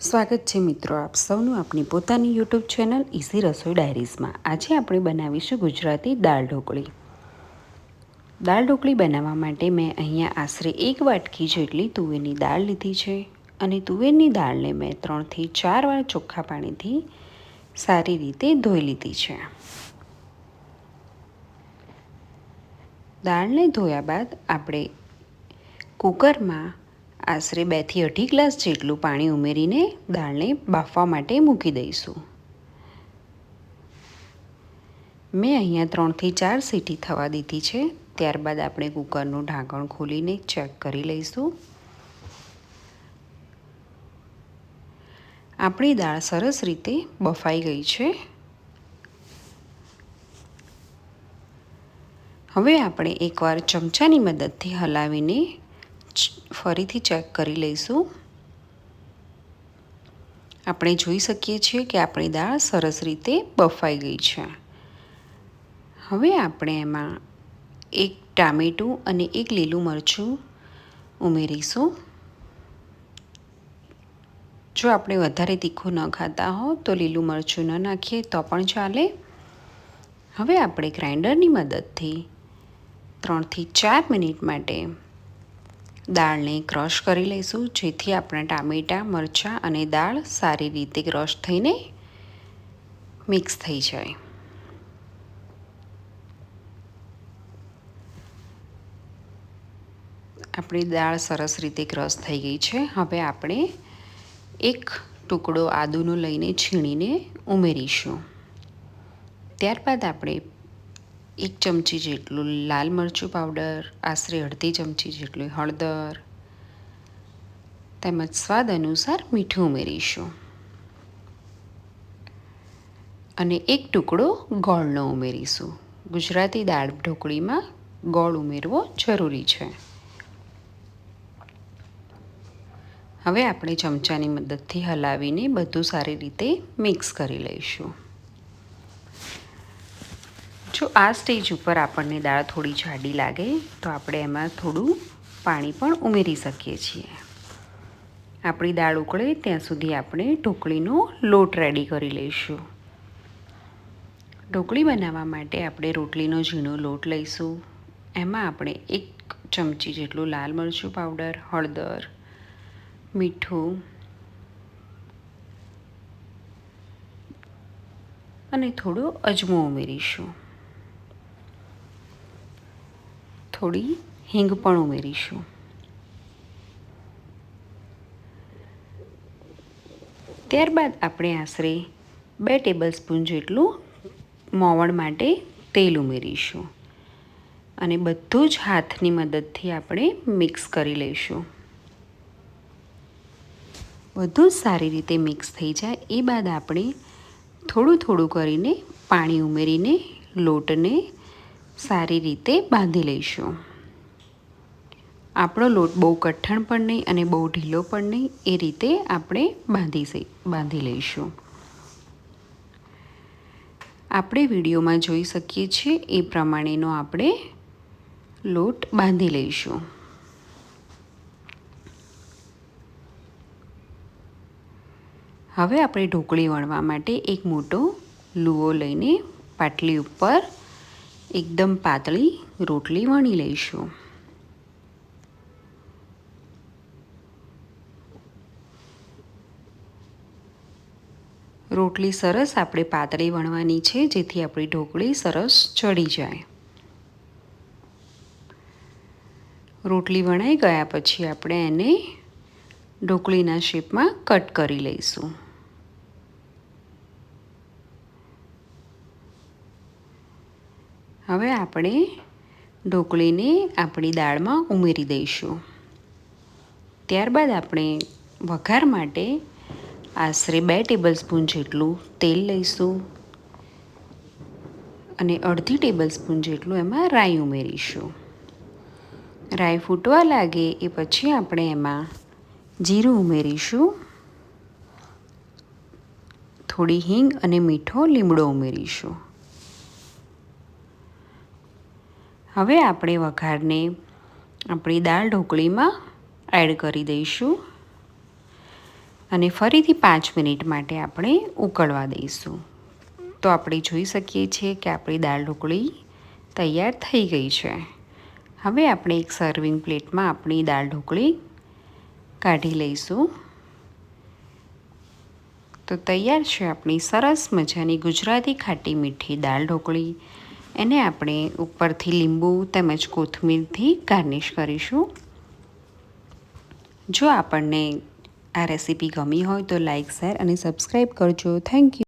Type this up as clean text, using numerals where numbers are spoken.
સ્વાગત છે મિત્રો આપ સૌનું આપણી પોતાની યુટ્યુબ ચેનલ ઇઝી રસોઈ ડાયરીઝમાં। આજે આપણે બનાવીશું ગુજરાતી દાળ ઢોકળી। દાળ ઢોકળી બનાવવા માટે મેં અહીંયા આશરે 1 વાટકી જેટલી તુવેરની દાળ લીધી છે અને તુવેરની દાળને મેં 3 થી 4 વાર ચોખ્ખા પાણીથી સારી રીતે ધોઈ લીધી છે। દાળને ધોયા બાદ આપણે કુકરમાં આશરે 2 થી 2.5 ગ્લાસ જેટલું પાણી ઉમેરીને દાળને બાફવા માટે મૂકી દઈશું। મેં અહીંયા 3 થી 4 સીટી થવા દીધી છે। ત્યારબાદ આપણે કુકરનું ઢાંકણ ખોલીને ચેક કરી લઈશું। આપણી દાળ સરસ રીતે બફાઈ ગઈ છે। હવે આપણે એકવાર ચમચાની મદદથી હલાવીને ફરીથી ચેક કરી લઈશું। આપણે જોઈ શકીએ છીએ કે આપણી દાળ સરસ રીતે બફાઈ ગઈ છે। હવે આપણે એમાં 1 ટામેટું અને 1 લીલું મરચું ઉમેરીશું। જો આપણે વધારે તીખું ન ખાતા હો તો લીલું મરચું ન નાખીએ તો પણ ચાલે। હવે આપણે ગ્રાઇન્ડરની મદદથી 3 થી 4 મિનિટ માટે દાળને ક્રશ કરી લઈશું, જેથી આપણા ટામેટાં, મરચાં અને દાળ સારી રીતે ક્રશ થઈને મિક્સ થઈ જાય। આપણી દાળ સરસ રીતે ક્રશ થઈ ગઈ છે। હવે આપણે 1 ટુકડો આદુનો લઈને છીણીને ઉમેરીશું। ત્યારબાદ આપણે 1 ચમચી જેટલું લાલ મરચું પાવડર, આશરે અડધી ચમચી જેટલી હળદર તેમજ સ્વાદ અનુસાર મીઠું ઉમેરીશું અને 1 ટુકડો ગોળનો ઉમેરીશું। ગુજરાતી દાળ ઢોકળીમાં ગોળ ઉમેરવો જરૂરી છે। હવે આપણે ચમચાની મદદથી હલાવીને બધું સારી રીતે મિક્સ કરી લઈશું। જો આ સ્ટેજ ઉપર આપણને દાળ થોડી જાડી લાગે તો આપણે એમાં થોડું પાણી પણ ઉમેરી શકીએ છીએ। આપણી દાળ ઉકળે ત્યાં સુધી આપણે ઢોકળીનો લોટ રેડી કરી લઈશું। ઢોકળી બનાવવા માટે આપણે રોટલીનો ઝીણો લોટ લઈશું। એમાં આપણે 1 ચમચી જેટલું લાલ મરચું પાવડર, હળદર, મીઠું અને થોડો અજમો ઉમેરીશું। થોડી હિંગ પણ ઉમેરીશું। ત્યારબાદ આપણે આશરે 2 ટેબલસ્પૂન જેટલું મોવણ માટે તેલ ઉમેરીશું અને બધું જ હાથની મદદથી આપણે મિક્સ કરી લઈશું। બધું જ સારી રીતે મિક્સ થઈ જાય એ બાદ આપણે થોડું થોડું કરીને પાણી ઉમેરીને લોટને સારી રીતે બાંધી લઈશું। આપણો લોટ બહુ કઠણ પણ નહીં અને બહુ ઢીલો પણ નહીં, એ રીતે આપણે બાંધી લઈશું। આપણે વિડીયોમાં જોઈ શકીએ છીએ એ પ્રમાણેનો આપણે લોટ બાંધી લઈશું। હવે આપણે ઢોકળી વણવા માટે એક મોટો લુઓ લઈને પાટલી ઉપર એકદમ પાતળી રોટલી વણી લઈશું। રોટલી સરસ આપણે પાતળી વણવાની છે, જેથી આપણી ઢોકળી સરસ ચડી જાય। રોટલી વણાઈ ગયા પછી આપણે એને ઢોકળીના શેપમાં કટ કરી લઈશું। હવે આપણે ઢોકળીને આપણી દાળમાં ઉમેરી દઈશું। ત્યારબાદ આપણે વઘાર માટે આશરે 2 ટેબલસ્પૂન જેટલું તેલ લઈશું અને અડધી ટેબલસ્પૂન જેટલું એમાં રાઈ ઉમેરીશું। રાઈ ફૂટવા લાગે એ પછી આપણે એમાં જીરું ઉમેરીશું, થોડી હિંગ અને મીઠો લીમડો ઉમેરીશું। હવે આપણે વઘારને આપણી દાળ ઢોકળીમાં એડ કરી દઈશું। અને ફરીથી 5 મિનિટ માટે આપણે ઉકળવા દઈશું. તો આપણે જોઈ શકીએ છીએ કે આપણી દાળ ઢોકળી તૈયાર થઈ ગઈ છે. હવે આપણે એક સર્વિંગ પ્લેટમાં આપણી દાળ ઢોકળી કાઢી લઈશું. તો તૈયાર છે આપણી સરસ મજાની ગુજરાતી ખાટી મીઠી દાળ ઢોકળી. એને આપણે ઉપરથી લીંબુ તેમજ કોથમીરથી ગાર્નિશ કરીશું. જો આપણને આ રેસીપી ગમી હોય તો લાઈક, શેર અને સબસ્ક્રાઈબ કરજો. Thank you.